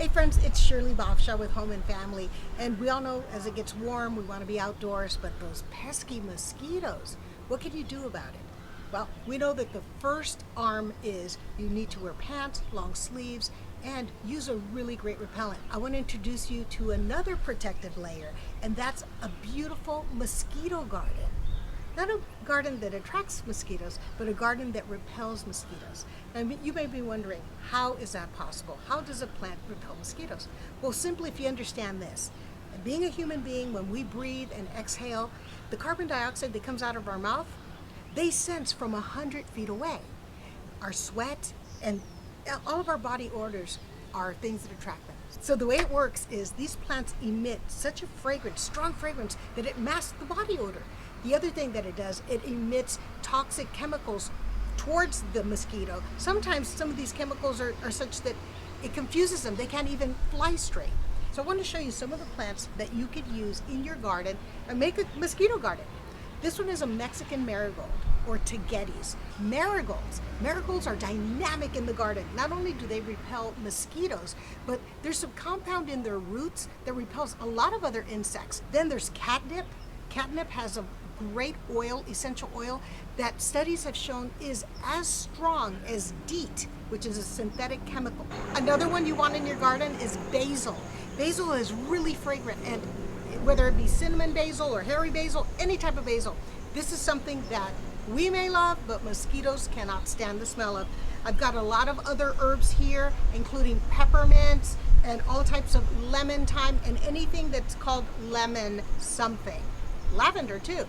Hey friends, it's Shirley Bovshow with Home and Family, and we all know as it gets warm we want to be outdoors, but those pesky mosquitoes, what can you do about it? Well, we know that the first arm is you need to wear pants, long sleeves, and use a really great repellent. I want to introduce you to another protective layer, and that's a beautiful mosquito garden. Not a garden that attracts mosquitoes, but a garden that repels mosquitoes. Now, you may be wondering, how is that possible? How does a plant repel mosquitoes? Well, simply if you understand this. Being a human being, when we breathe and exhale, the carbon dioxide that comes out of our mouth, they sense from 100 feet away. Our sweat and all of our body odors are things that attract them. So the way it works is these plants emit such a fragrance, strong fragrance, that it masks the body odor. The other thing that it does, it emits toxic chemicals towards the mosquito. Sometimes some of these chemicals are such that it confuses them. They can't even fly straight. So I want to show you some of the plants that you could use in your garden and make a mosquito garden. This one is a Mexican marigold, or tagetes. Marigolds are dynamic in the garden. Not only do they repel mosquitoes, but there's some compound in their roots that repels a lot of other insects. Then there's catnip. Catnip has a great oil, essential oil, that studies have shown is as strong as DEET, which is a synthetic chemical. Another one you want in your garden is basil. Basil is really fragrant, and whether it be cinnamon basil or hairy basil, any type of basil, this is something that we may love, but mosquitoes cannot stand the smell of. I've got a lot of other herbs here, including peppermint and all types of lemon thyme and anything that's called lemon something. Lavender too.